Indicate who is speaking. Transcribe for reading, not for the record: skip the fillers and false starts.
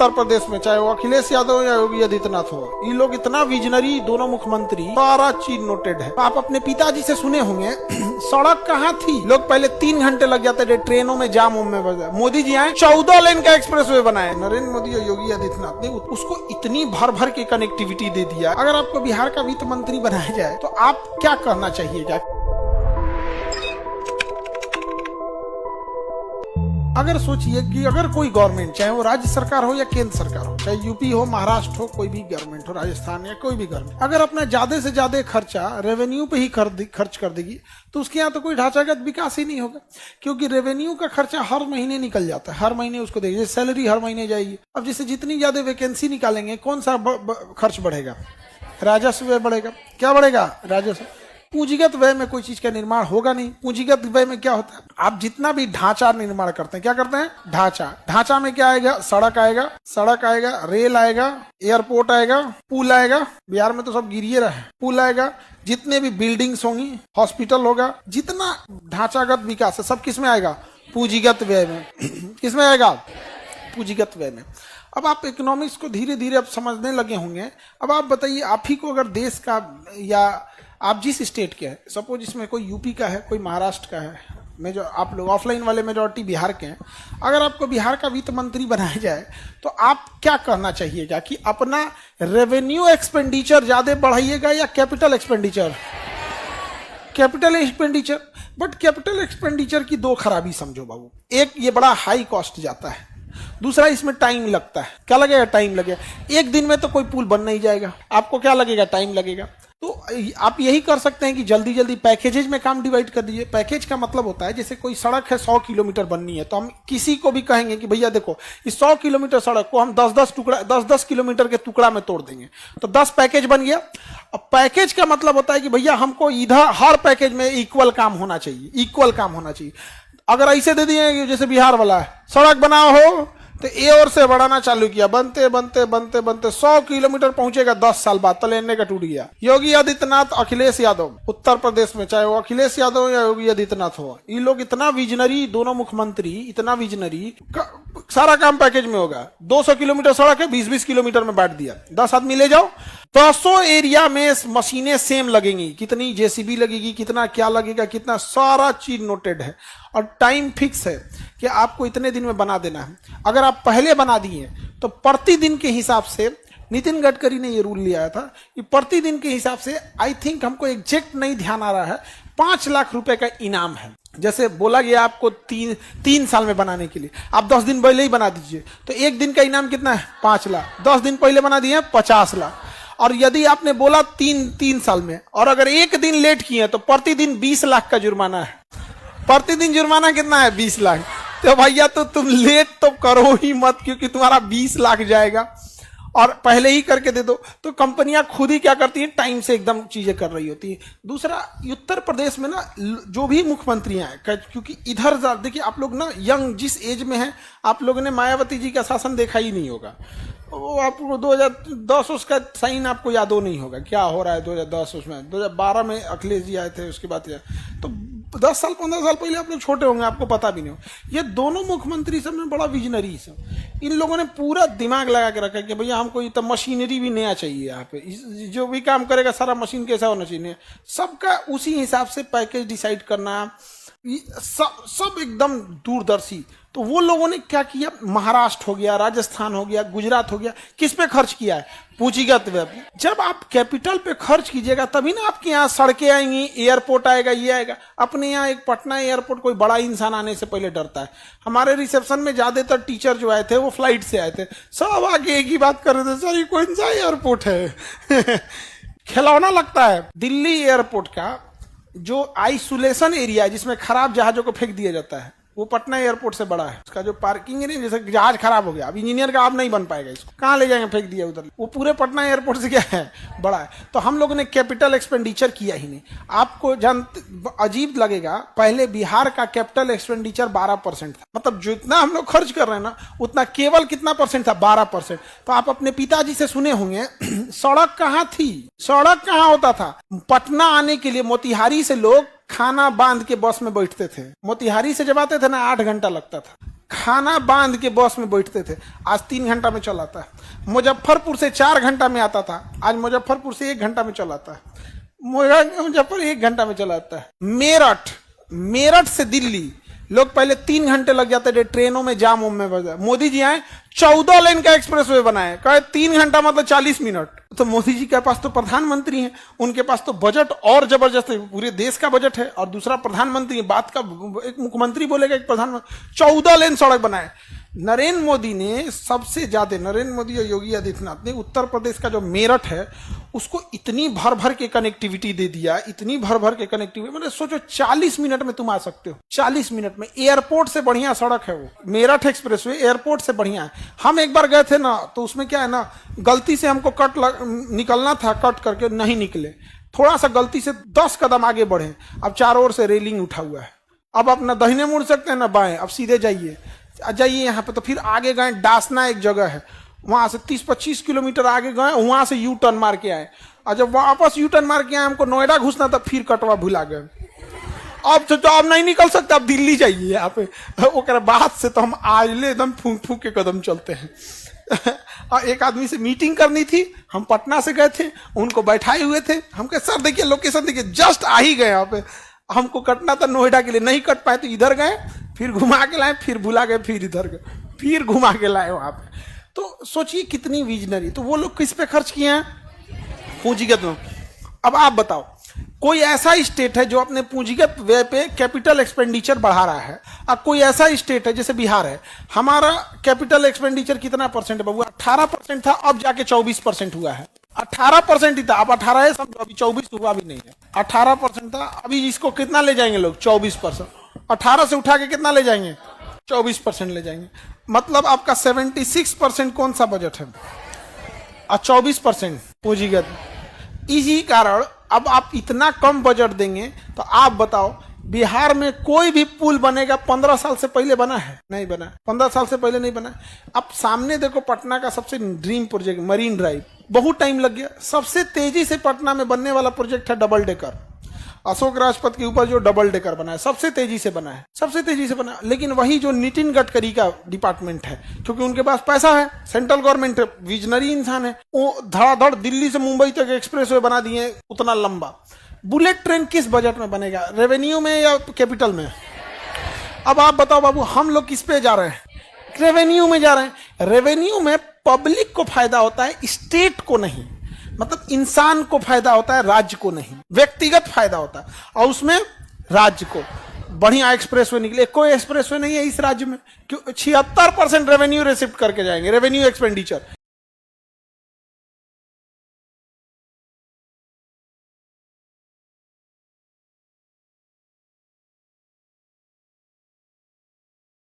Speaker 1: उत्तर प्रदेश में, चाहे वो अखिलेश यादव या योगी आदित्यनाथ हो, ये लोग इतना विजनरी, दोनों मुख्यमंत्री, सारा चीज नोटेड है। आप अपने पिताजी से सुने होंगे सड़क कहाँ थी, लोग पहले 3 घंटे लग जाते थे ट्रेनों में, जाम में बजा। मोदी जी आए 14 लेन का एक्सप्रेसवे बनाए, नरेंद्र मोदी और योगी आदित्यनाथ ने उसको इतनी भर भर की कनेक्टिविटी दे दिया। अगर आपको बिहार का वित्त मंत्री बनाया जाए तो आप क्या करना चाहिएगा? अगर सोचिए कि अगर कोई गवर्नमेंट, चाहे वो राज्य सरकार हो या केंद्र सरकार हो, चाहे यूपी हो, महाराष्ट्र हो, कोई भी गवर्नमेंट हो, राजस्थान या कोई भी गवर्नमेंट, अगर अपना ज्यादा से ज्यादा खर्चा रेवेन्यू पे ही खर्च कर देगी तो उसके यहाँ तो कोई ढांचागत विकास ही नहीं होगा, क्योंकि रेवेन्यू का खर्चा हर महीने निकल जाता है, हर महीने उसको देगी, सैलरी हर महीने जाएगी। अब जैसे जितनी ज्यादा वैकेंसी निकालेंगे कौन सा खर्च बढ़ेगा? राजस्व बढ़ेगा। क्या बढ़ेगा? राजस्व। पूंजीगत व्यय में कोई चीज का निर्माण होगा नहीं। पूंजीगत व्यय में क्या होता है? आप जितना भी ढांचा निर्माण करते हैं, क्या करते हैं? ढांचा में क्या आएगा? सड़क आएगा, रेल आएगा, एयरपोर्ट आएगा, पुल आएगा। बिहार में तो सब गिरिए रहे। पुल आएगा, जितने भी बिल्डिंग्स होंगी, हॉस्पिटल होगा, जितना ढांचागत विकास है सब किस में आएगा? पूंजीगत व्यय में। किस में आएगा? पूंजीगत व्यय में। अब आप इकोनॉमिक्स को धीरे धीरे अब समझने लगे होंगे। अब आप बताइए, आप ही को अगर देश का, या आप जिस स्टेट के हैं, सपोज इसमें कोई यूपी का है, कोई महाराष्ट्र का है, मैं जो आप लोग ऑफलाइन वाले मेजॉरिटी बिहार के हैं, अगर आपको बिहार का वित्त मंत्री बनाया जाए तो आप क्या करना चाहिएगा कि अपना रेवेन्यू एक्सपेंडिचर ज्यादा बढ़ाइएगा या capital expenditure? Capital expenditure. But capital expenditure की 2 खराबी समझो बाबू। एक, ये बड़ा हाई कॉस्ट जाता है। दूसरा, इसमें टाइम लगता है। क्या लगेगा? टाइम लगेगा। एक दिन में तो कोई पुल बन नहीं जाएगा, आपको क्या लगेगा? टाइम लगेगा। तो आप यही कर सकते हैं कि जल्दी जल्दी पैकेजेज में काम डिवाइड कर दीजिए। पैकेज का मतलब होता है, जैसे कोई सड़क है 100 किलोमीटर बननी है, तो हम किसी को भी कहेंगे कि भैया देखो, इस 100 किलोमीटर सड़क को हम 10-10 किलोमीटर के टुकड़ा में तोड़ देंगे, तो 10 पैकेज बन गया। अब पैकेज का मतलब होता है कि भैया हमको इधर हर पैकेज में इक्वल काम होना चाहिए। अगर ऐसे दे दिए जैसे बिहार वाला है, सड़क बनाओ हो, तो ए और से बढ़ाना चालू किया, बनते 100 किलोमीटर पहुंचेगा 10 साल बाद, तो लेने का टूट गया। योगी आदित्यनाथ, अखिलेश यादव, उत्तर प्रदेश में, चाहे वो अखिलेश यादव या योगी आदित्यनाथ हो, ये लोग इतना विजनरी, दोनों मुख्यमंत्री इतना विजनरी, सारा काम पैकेज में होगा। 200 किलोमीटर सड़क है, 20-20 किलोमीटर में बांट दिया, 10 आदमी ले जाओ, 100 एरिया में मशीनें सेम लगेंगी, कितनी जेसीबी लगेगी, कितना क्या लगेगा, कितना, सारा चीज नोटेड है, और टाइम फिक्स है कि आपको इतने दिन में बना देना है। अगर आप पहले बना दिए तो प्रतिदिन के हिसाब से, नितिन गडकरी ने ये रूल लिया था कि प्रतिदिन के हिसाब से, आई थिंक हमको एग्जैक्ट नहीं ध्यान आ रहा है, 5 लाख रुपए का इनाम है। जैसे बोला गया आपको 3 साल में बनाने के लिए, आप 10 दिन पहले ही बना दीजिए, तो एक दिन का इनाम कितना है? 5 लाख। 10 दिन पहले बना दिए 50 लाख। और यदि आपने बोला 3 साल में, और अगर एक दिन लेट किए तो प्रतिदिन 20 लाख का जुर्माना है। प्रतिदिन जुर्माना कितना है? 20 लाख। तो भैया तो तुम लेट तो करो ही मत, क्योंकि तुम्हारा 20 लाख जाएगा, और पहले ही करके दे दो। तो कंपनियां खुद ही क्या करती हैं? टाइम से एकदम चीजें कर रही होती है। दूसरा, उत्तर प्रदेश में ना जो भी मुख्यमंत्रियां हैं, क्योंकि इधर देखिए आप लोग ना यंग, जिस एज में हैं, आप लोगों ने मायावती जी का शासन देखा ही नहीं होगा। वो आपको 2010 उसका साइन आपको याद हो नहीं होगा, क्या हो रहा है 2010 उसमें। 2012 में अखिलेश जी आए थे, उसके बाद तो 10 साल 15 साल पहले आप लोग छोटे होंगे, आपको पता भी नहीं हो। ये दोनों मुख्यमंत्री सब में बड़ा विजनरी सब, इन लोगों ने पूरा दिमाग लगा के रखा कि भैया हमको तो मशीनरी भी नया चाहिए, यहाँ पे जो भी काम करेगा सारा मशीन कैसा होना चाहिए, सबका उसी हिसाब से पैकेज डिसाइड करना, सब एकदम दूरदर्शी। तो वो लोगों ने क्या किया? महाराष्ट्र हो गया, राजस्थान हो गया, गुजरात हो गया, किस पे खर्च किया है? पूंजीगत व्यय। जब आप कैपिटल पे खर्च कीजिएगा तभी ना आपके यहाँ सड़कें आएंगी, एयरपोर्ट आएगा, ये आएगा। अपने यहाँ एक पटना एयरपोर्ट, कोई बड़ा इंसान आने से पहले डरता है। हमारे रिसेप्शन में ज्यादातर टीचर जो आए थे वो फ्लाइट से आए थे, सब आगे एक ही बात कर रहे थे, सर ये कौन सा एयरपोर्ट है? खिलौना लगता है। दिल्ली एयरपोर्ट का जो आइसोलेशन एरिया है, जिसमें खराब जहाजों को फेंक दिया जाता है, वो पटना एयरपोर्ट से बड़ा है। उसका जो पार्किंग है, जैसे जहाज खराब हो गया, अब इंजीनियर का आप नहीं बन पाएगा, इसको कहाँ ले जाएंगे? फेंक दिया उधर। वो पूरे पटना एयरपोर्ट से क्या है? बड़ा है। तो हम लोगों ने कैपिटल एक्सपेंडिचर किया ही नहीं। आपको अजीब लगेगा, पहले बिहार का कैपिटल एक्सपेंडिचर 12% था। मतलब जितना हम लोग खर्च कर रहे हैं ना, उतना केवल कितना परसेंट था? 12%। तो आप अपने पिताजी से सुने होंगे सड़क कहाँ थी, सड़क कहाँ होता था? पटना आने के लिए मोतिहारी से लोग खाना बांध के बस में बैठते थे। मोतिहारी से जब आते थे ना, 8 घंटा लगता था। खाना बांध के बस में बैठते थे, आज 3 घंटा में चल आता है। मुजफ्फरपुर से 4 घंटा में आता था, आज मुजफ्फरपुर से 1 घंटा में चल आता है। मुजफ्फर 1 घंटा में चला आता है। मेरठ से दिल्ली लोग पहले 3 घंटे लग जाते थे ट्रेनों में, जाम में बजा। मोदी जी आए 14 लेन का एक्सप्रेसवे बनाए, कहे 3 घंटा मतलब 40 मिनट। तो मोदी जी के पास तो प्रधानमंत्री हैं, उनके पास तो बजट और जबरदस्त है, पूरे देश का बजट है, और दूसरा प्रधानमंत्री है। बात का एक मुख्यमंत्री बोलेगा, एक प्रधानमंत्री। 14 लेन सड़क बनाए। नरेंद्र मोदी ने सबसे ज्यादा, नरेंद्र मोदी और योगी आदित्यनाथ ने उत्तर प्रदेश का जो मेरठ है उसको इतनी भर भर के कनेक्टिविटी दे दिया, इतनी भर भर के कनेक्टिविटी, मतलब सोचो 40 मिनट में तुम आ सकते हो, 40 मिनट में। एयरपोर्ट से बढ़िया सड़क है वो, मेरठ एक्सप्रेसवे एयरपोर्ट से बढ़िया है। हम एक बार गए थे ना, तो उसमें क्या है ना, गलती से हमको निकलना था, कट करके नहीं निकले, थोड़ा सा गलती से 10 कदम आगे बढ़े, अब चारों ओर से रेलिंग उठा हुआ है। अब आप ना दाहिने मुड़ सकते हैं ना बाएं, अब सीधे जाइए यहाँ पे। तो फिर आगे गए, डासना एक जगह है, वहां से 30-25 किलोमीटर आगे गए, वहां से यू टर्न मार के आए, और जब वापस यू टर्न मार के आए, हमको नोएडा घुसना था, फिर कटवा भुला गए। अब तो आप नहीं निकल सकते, अब दिल्ली जाइए यहाँ पे। वो बात से तो हम आज एकदम फूंक फूंक के कदम चलते हैं। और एक आदमी से मीटिंग करनी थी, हम पटना से गए थे, उनको बैठाए हुए थे। हम कहे सर देखिए लोकेशन देखिए, जस्ट आ ही गए यहाँ पे, हमको कटना था नोएडा के लिए, नहीं कट पाए तो इधर गए, फिर घुमा के लाए, फिर भुला गए, फिर इधर गए, फिर घुमा के लाए वहां पे। तो सोचिए कितनी विजनरी। तो वो लोग किस पे खर्च किए हैं? पूंजीगत में। अब आप बताओ, कोई ऐसा स्टेट है जो अपने पूंजीगत व्यय पे कैपिटल एक्सपेंडिचर बढ़ा रहा है, और कोई ऐसा स्टेट है जैसे बिहार है, हमारा कैपिटल एक्सपेंडिचर कितना परसेंट है बाबू? 18% था, अब जाके 24% हुआ है। 18% ही था, अब 18 है, समझो अभी 24 हुआ भी नहीं है। 18% था, अभी इसको कितना ले जाएंगे लोग? 24%। 18 से उठा के कितना ले जाएंगे? 24% ले जाएंगे। मतलब आपका 76% कौन सा बजट है, और 24% पूंजीगत। इसी कारण अब आप इतना कम बजट देंगे, तो आप बताओ बिहार में कोई भी पुल बनेगा 15 साल से पहले बना है? नहीं बना, 15 साल से पहले नहीं बना। अब सामने देखो, पटना का सबसे ड्रीम प्रोजेक्ट मरीन ड्राइव, बहुत टाइम लग गया। सबसे तेजी से पटना में बनने वाला प्रोजेक्ट है डबल डेकर, अशोक राजपथ के ऊपर जो डबल डेकर बना है, सबसे तेजी से बना है, सबसे तेजी से बना। लेकिन वही जो नितिन गडकरी का डिपार्टमेंट है, क्योंकि उनके पास पैसा है, सेंट्रल गवर्नमेंट विजनरी इंसान है, वो धड़ाधड़ दिल्ली से मुंबई तक एक्सप्रेसवे बना दिए उतना लंबा। बुलेट ट्रेन किस बजट में बनेगा? रेवेन्यू में या कैपिटल में? अब आप बताओ बाबू, हम लोग किस पे जा रहे हैं? रेवेन्यू में जा रहे हैं। रेवेन्यू में पब्लिक को फायदा होता है, स्टेट को नहीं, मतलब इंसान को फायदा होता है, राज्य को नहीं। व्यक्तिगत फायदा होता है, और उसमें राज्य को बढ़िया एक्सप्रेसवे निकले। कोई एक्सप्रेसवे नहीं है इस राज्य में, क्यों? 76% रेवेन्यू रिसिप्ट करके जाएंगे, रेवेन्यू एक्सपेंडिचर।